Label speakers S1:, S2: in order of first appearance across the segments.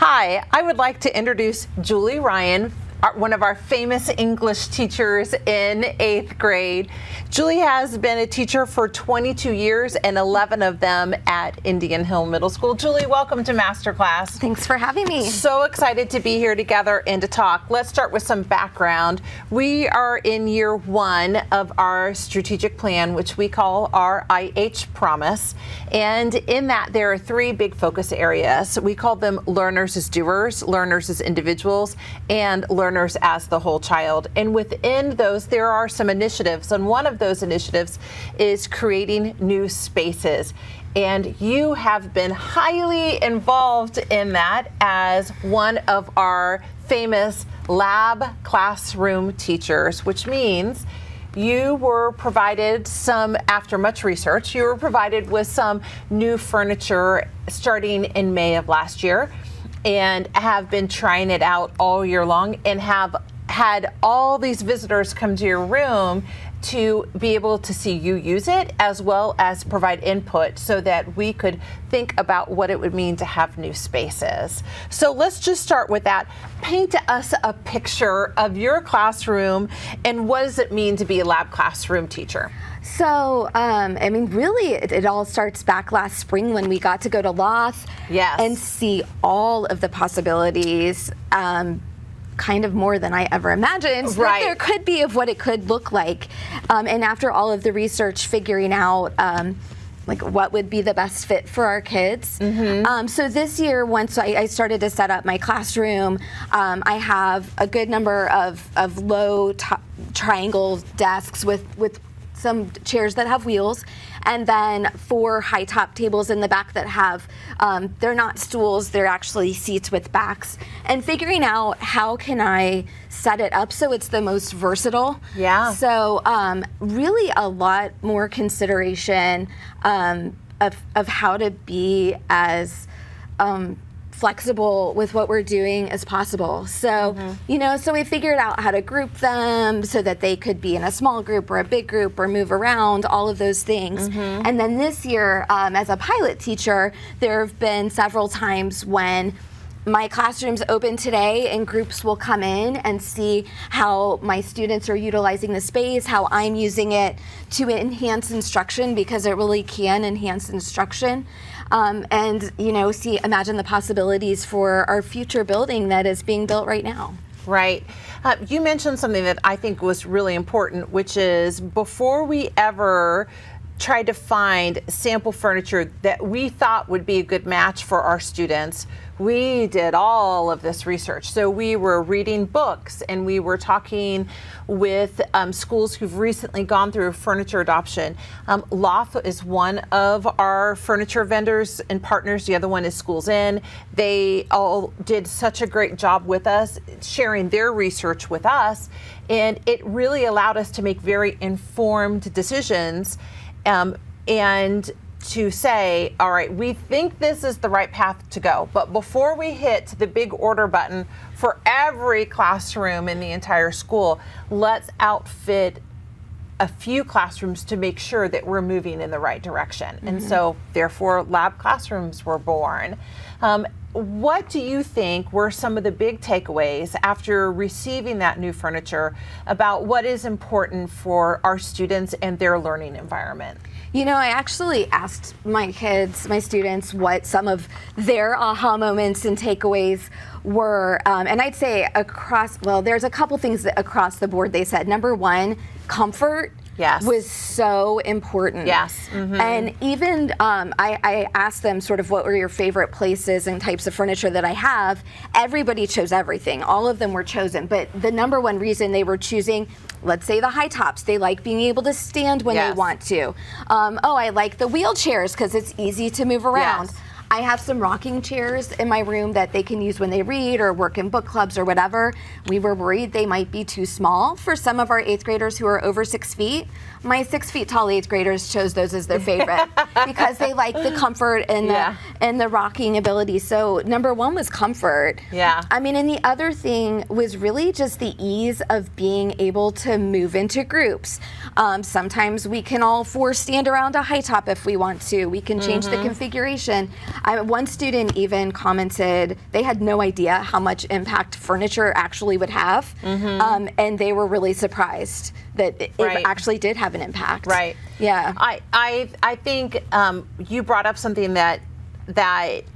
S1: Hi, I would like to introduce Julie Ryan, one of our famous English teachers in 8th grade. Julie has been a teacher for 22 years and 11 of them at Indian Hill Middle School. Julie, welcome to Masterclass.
S2: Thanks for having me.
S1: So excited to be here together and to talk. Let's start with some background. We are in year 1 of our strategic plan, which we call our IH Promise. And in that, there are 3 big focus areas. We call them learners as doers, learners as individuals, and learners as the whole child. And within those, there are some initiatives. And one of those initiatives is creating new spaces. And you have been highly involved in that as one of our famous lab classroom teachers, which means you were provided after much research, you were provided with some new furniture starting in May of last year, and have been trying it out all year long and have had all these visitors come to your room to be able to see you use it, as well as provide input so that we could think about what it would mean to have new spaces. So let's just start with that. Paint us a picture of your classroom and what does it mean to be a lab classroom teacher?
S2: So, really, it all starts back last spring when we got to go to Loth and see all of the possibilities, kind of more than I ever imagined that there could be of what it could look like. And after all of the research, figuring out what would be the best fit for our kids. So this year, once I started to set up my classroom, I have a good number of low triangle desks with some chairs that have wheels, and then 4 high top tables in the back that have, they're not stools, they're actually seats with backs, and figuring out how can I set it up so it's the most versatile. So really a lot more consideration of how to be as flexible with what we're doing as possible. So, so we figured out how to group them so that they could be in a small group or a big group or move around, all of those things. And then this year, as a pilot teacher, there have been several times when my classroom's open today and groups will come in and see how my students are utilizing the space, how I'm using it to enhance instruction, because it really can enhance instruction. Imagine the possibilities for our future building that is being built right now.
S1: Right. You mentioned something that I think was really important, which is before we ever tried to find sample furniture that we thought would be a good match for our students, we did all of this research. So we were reading books and we were talking with schools who've recently gone through furniture adoption. Loth is one of our furniture vendors and partners. The other one is Schools In. They all did such a great job with us, sharing their research with us. And it really allowed us to make very informed decisions and to say, all right, we think this is the right path to go. But before we hit the big order button for every classroom in the entire school, let's outfit a few classrooms to make sure that we're moving in the right direction. And so, therefore, lab classrooms were born. What do you think were some of the big takeaways after receiving that new furniture about what is important for our students and their learning environment?
S2: I actually asked my students, what some of their aha moments and takeaways were. And I'd say there's a couple things that across the board they said. Number 1, comfort. Was so important. And even I asked them sort of what were your favorite places and types of furniture that I have. Everybody chose everything. All of them were chosen. But the number 1 reason they were choosing, let's say the high tops, they like being able to stand when they want to. I like the wheelchairs because it's easy to move around. I have some rocking chairs in my room that they can use when they read or work in book clubs or whatever. We were worried they might be too small for some of our 8th graders who are over 6 feet. My 6 feet tall 8th graders chose those as their favorite. because they like the comfort and the rocking ability. So number one was comfort.
S1: Yeah.
S2: I mean, and the other thing was really just the ease of being able to move into groups. Sometimes we can all four stand around a high top if we want to. We can change the configuration. One student even commented they had no idea how much impact furniture actually would have, and they were really surprised that it actually did have an impact.
S1: Right.
S2: Yeah.
S1: I think you brought up something that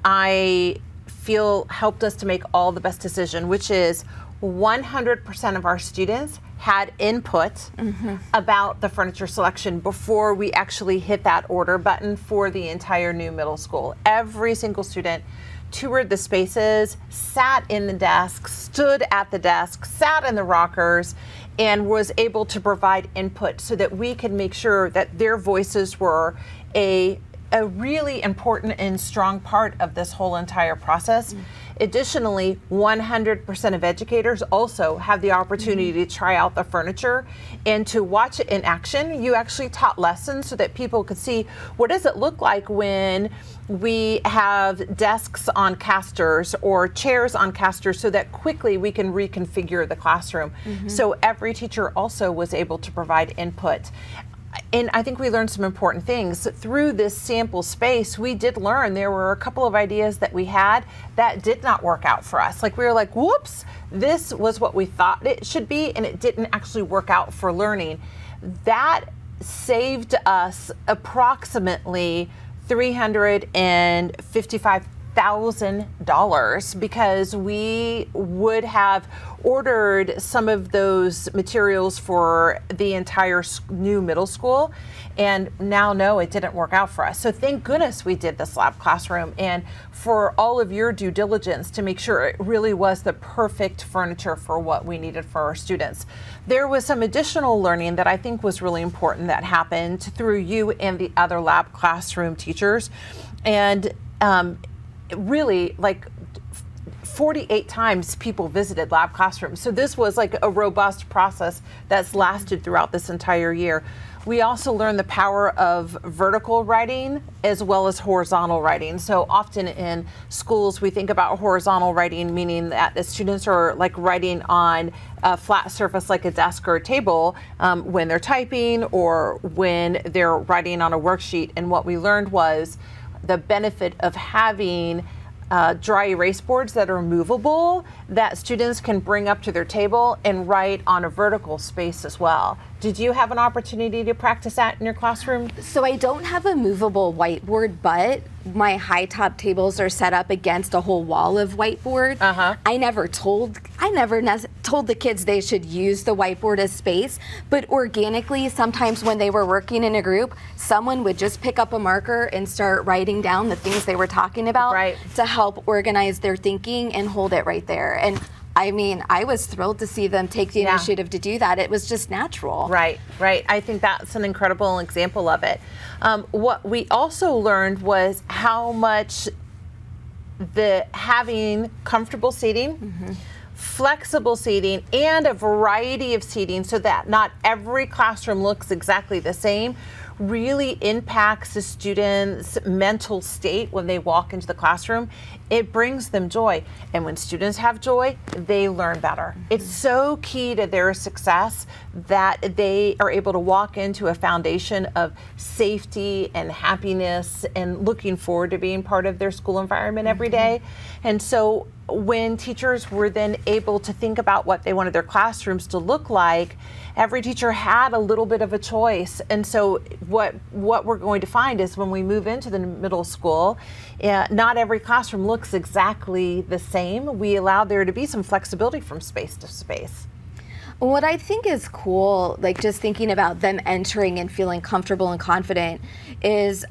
S1: I feel helped us to make all the best decision, which is 100% of our students had input about the furniture selection before we actually hit that order button for the entire new middle school. Every single student toured the spaces, sat in the desks, stood at the desk, sat in the rockers, and was able to provide input so that we could make sure that their voices were a really important and strong part of this whole entire process. Additionally, 100% of educators also have the opportunity to try out the furniture and to watch it in action. You actually taught lessons so that people could see what does it look like when we have desks on casters or chairs on casters so that quickly we can reconfigure the classroom. So every teacher also was able to provide input. And I think we learned some important things. Through this sample space, we did learn there were a couple of ideas that we had that did not work out for us. Like we were like, whoops, this was what we thought it should be, and it didn't actually work out for learning. That saved us approximately $355,000 because we would have ordered some of those materials for the entire new middle school, and now no, it didn't work out for us. So thank goodness we did this lab classroom, and for all of your due diligence to make sure it really was the perfect furniture for what we needed for our students. There was some additional learning that I think was really important that happened through you and the other lab classroom teachers, and really like 48 times people visited lab classrooms. So this was like a robust process that's lasted throughout this entire year. We also learned the power of vertical writing as well as horizontal writing. So often in schools we think about horizontal writing meaning that the students are like writing on a flat surface like a desk or a table when they're typing or when they're writing on a worksheet. And what we learned was the benefit of having dry erase boards that are movable that students can bring up to their table and write on a vertical space as well. Did you have an opportunity to practice that in your classroom?
S2: So I don't have a movable whiteboard, but my high top tables are set up against a whole wall of whiteboard. I never told the kids they should use the whiteboard as space, but organically, sometimes when they were working in a group, someone would just pick up a marker and start writing down the things they were talking about to help organize their thinking and hold it right there. And I mean, I was thrilled to see them take the initiative to do that. It was just natural.
S1: Right. I think that's an incredible example of it. What we also learned was how much having comfortable seating, flexible seating, and a variety of seating so that not every classroom looks exactly the same really impacts the students' mental state when they walk into the classroom. It brings them joy. And when students have joy, they learn better. It's so key to their success that they are able to walk into a foundation of safety and happiness and looking forward to being part of their school environment every day. And so when teachers were then able to think about what they wanted their classrooms to look like, every teacher had a little bit of a choice. And so what we're going to find is when we move into the middle school, not every classroom looks exactly the same. We allow there to be some flexibility from space to space.
S2: What I think is cool, like just thinking about them entering and feeling comfortable and confident, is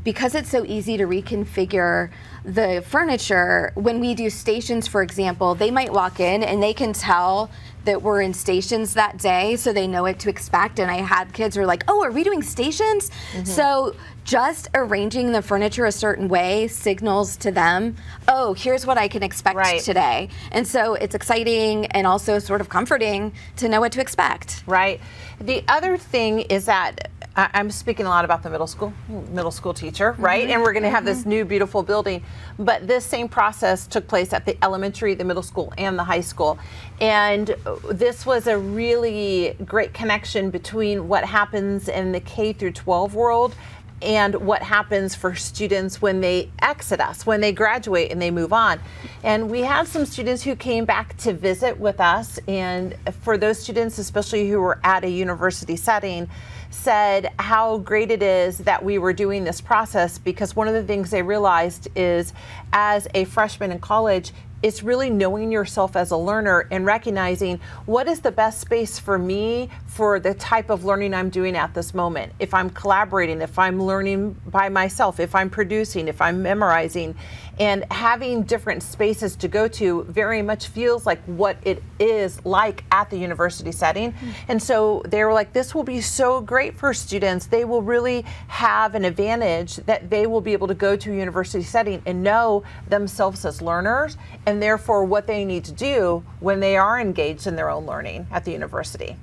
S2: because it's so easy to reconfigure the furniture. When we do stations, for example, they might walk in and they can tell that we're in stations that day, so they know what to expect. And I had kids who are like, oh, are we doing stations? So just arranging the furniture a certain way signals to them, oh, here's what I can expect today. And so it's exciting and also sort of comforting to know what to expect.
S1: Right. The other thing is that I'm speaking a lot about the middle school teacher, right? And we're going to have this new beautiful building. But this same process took place at the elementary, the middle school, and the high school. And this was a really great connection between what happens in the K through 12 world and what happens for students when they exit us, when they graduate and they move on. And we had some students who came back to visit with us, and for those students, especially who were at a university setting, said how great it is that we were doing this process, because one of the things they realized is, as a freshman in college, it's really knowing yourself as a learner and recognizing what is the best space for me for the type of learning I'm doing at this moment. If I'm collaborating, if I'm learning by myself, if I'm producing, if I'm memorizing, and having different spaces to go to very much feels like what it is like at the university setting. And so they were like, this will be so great for students. They will really have an advantage that they will be able to go to a university setting and know themselves as learners, and therefore what they need to do when they are engaged in their own learning at the university.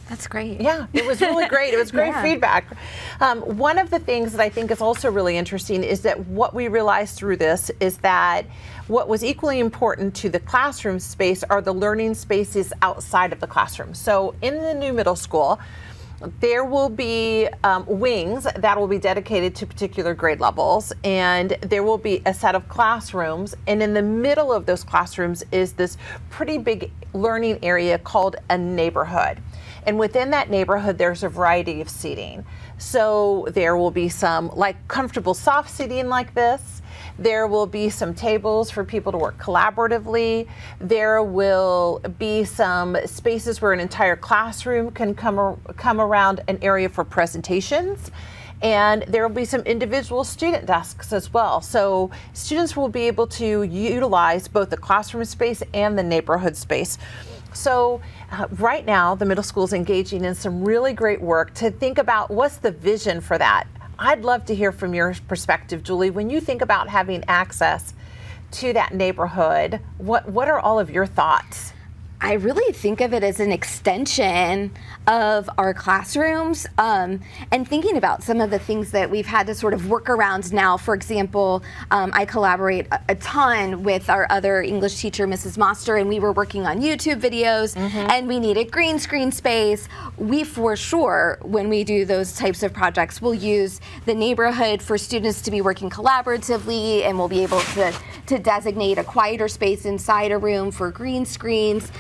S2: That's great.
S1: Yeah, it was really great. It was great feedback. One of the things that I think is also really interesting is that what we realized through this is that what was equally important to the classroom space are the learning spaces outside of the classroom. So in the new middle school, there will be wings that will be dedicated to particular grade levels, and there will be a set of classrooms, and in the middle of those classrooms is this pretty big learning area called a neighborhood. And within that neighborhood, there's a variety of seating. So there will be some like comfortable soft seating like this. There will be some tables for people to work collaboratively. There will be some spaces where an entire classroom can come around an area for presentations. And there will be some individual student desks as well. So students will be able to utilize both the classroom space and the neighborhood space. So right now, the middle school is engaging in some really great work to think about what's the vision for that. I'd love to hear from your perspective, Julie. When you think about having access to that neighborhood, what are all of your thoughts?
S2: I really think of it as an extension of our classrooms, and thinking about some of the things that we've had to sort of work around now. For example, I collaborate a ton with our other English teacher, Mrs. Moster, and we were working on YouTube videos, and we needed green screen space. We, for sure, when we do those types of projects, will use the neighborhood for students to be working collaboratively, and we'll be able to designate a quieter space inside a room for green screens.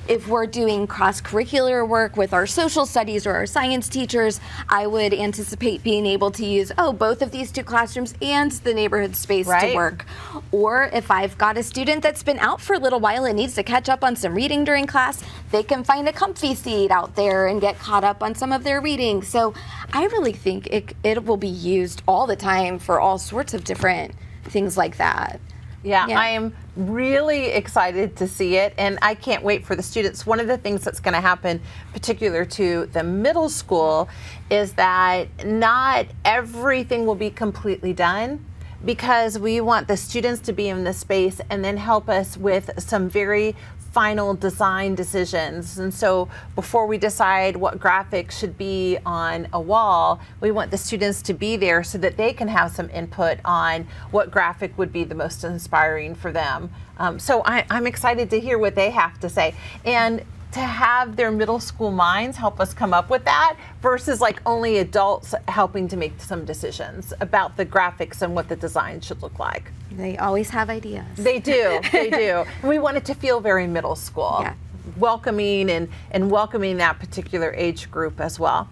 S2: If we're doing cross-curricular work with our social studies or our science teachers, I would anticipate being able to use, both of these two classrooms and the neighborhood space to work. Or if I've got a student that's been out for a little while and needs to catch up on some reading during class, they can find a comfy seat out there and get caught up on some of their reading. So I really think it will be used all the time for all sorts of different things like that.
S1: Yeah, I am really excited to see it, and I can't wait for the students. One of the things that's going to happen, particular to the middle school, is that not everything will be completely done, because we want the students to be in the space and then help us with some very final design decisions. And so before we decide what graphics should be on a wall, we want the students to be there so that they can have some input on what graphic would be the most inspiring for them. So I'm excited to hear what they have to say. And to have their middle school minds help us come up with that versus like only adults helping to make some decisions about the graphics and what the design should look like.
S2: They always have ideas.
S1: They do, they do. We want it to feel very middle school, welcoming and welcoming that particular age group as well.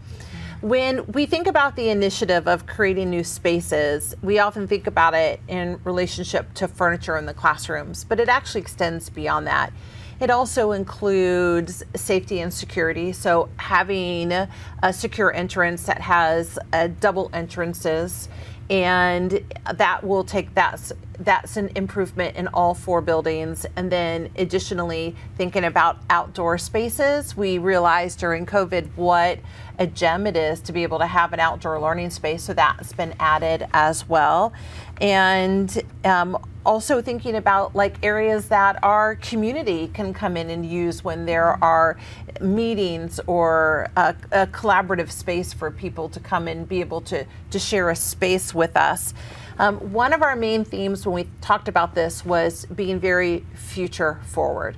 S1: When we think about the initiative of creating new spaces, we often think about it in relationship to furniture in the classrooms, but it actually extends beyond that. It also includes safety and security, so having a secure entrance that has double entrances, and that will take that's an improvement in all 4 buildings. And then additionally, thinking about outdoor spaces, we realized during COVID what a gem it is to be able to have an outdoor learning space, so that's been added as well. And also thinking about like areas that our community can come in and use when there are meetings or a collaborative space for people to come and be able to share a space with us. One of our main themes when we talked about this was being very future forward.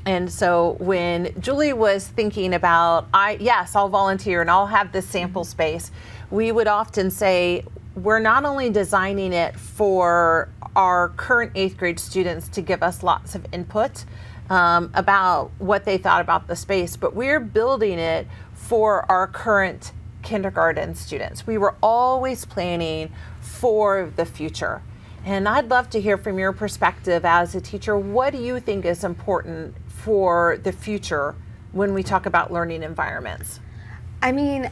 S1: And so when Julie was thinking about, yes, I'll volunteer and I'll have this sample space, we would often say, we're not only designing it for our current 8th grade students to give us lots of input about what they thought about the space, but we're building it for our current kindergarten students. We were always planning for the future. And I'd love to hear from your perspective as a teacher, what do you think is important for the future when we talk about learning environments?
S2: I mean,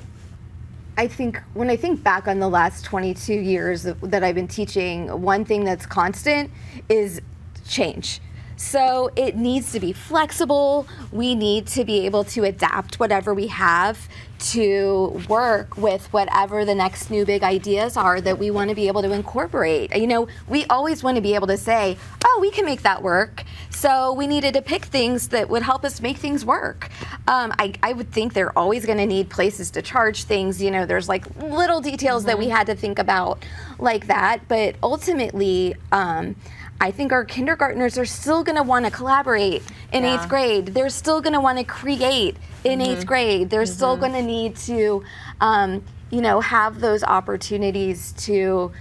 S2: I think when I think back on the last 22 years that I've been teaching, one thing that's constant is change. So it needs to be flexible. We need to be able to adapt whatever we have to work with whatever the next new big ideas are that we want to be able to incorporate. You know, we always want to be able to say, oh, we can make that work. So we needed to pick things that would help us make things work. I would think they're always going to need places to charge things. You know, there's like little details that we had to think about like that. But ultimately, I think our kindergartners are still going to want to collaborate in 8th grade. They're still going to want to create in 8th grade. They're still going to need to, you know, have those opportunities to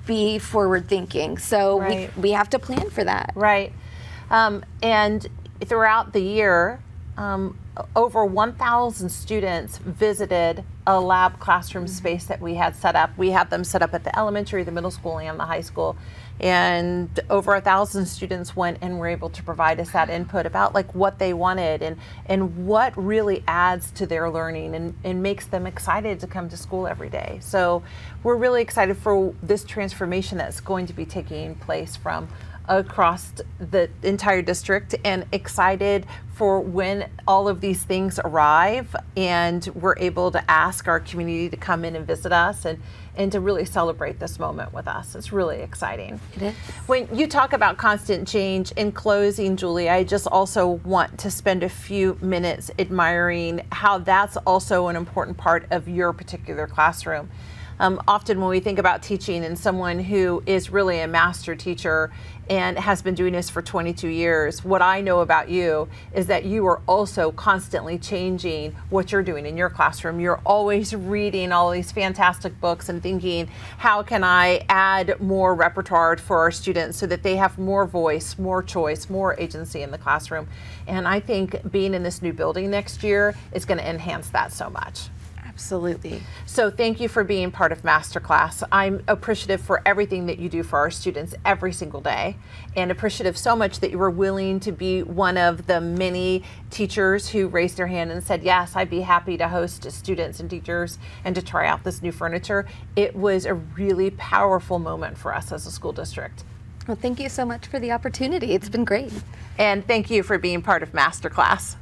S2: be forward thinking. So we have to plan for that.
S1: Right. And throughout the year, over 1,000 students visited a lab classroom space that we had set up. We had them set up at the elementary, the middle school, and the high school. And over 1,000 students went and were able to provide us that input about like what they wanted and what really adds to their learning and makes them excited to come to school every day. So we're really excited for this transformation that's going to be taking place from across the entire district, and excited for when all of these things arrive and we're able to ask our community to come in and visit us and to really celebrate this moment with us. It's really exciting.
S2: It is.
S1: When you talk about constant change, in closing, Julie, I just also want to spend a few minutes admiring how that's also an important part of your particular classroom. Often when we think about teaching and someone who is really a master teacher and has been doing this for 22 years, what I know about you is that you are also constantly changing what you're doing in your classroom. You're always reading all these fantastic books and thinking, how can I add more repertoire for our students so that they have more voice, more choice, more agency in the classroom. And I think being in this new building next year is going to enhance that so much.
S2: Absolutely.
S1: So thank you for being part of Masterclass. I'm appreciative for everything that you do for our students every single day, and appreciative so much that you were willing to be one of the many teachers who raised their hand and said, yes, I'd be happy to host students and teachers and to try out this new furniture. It was a really powerful moment for us as a school district.
S2: Well, thank you so much for the opportunity. It's been great.
S1: And thank you for being part of Masterclass.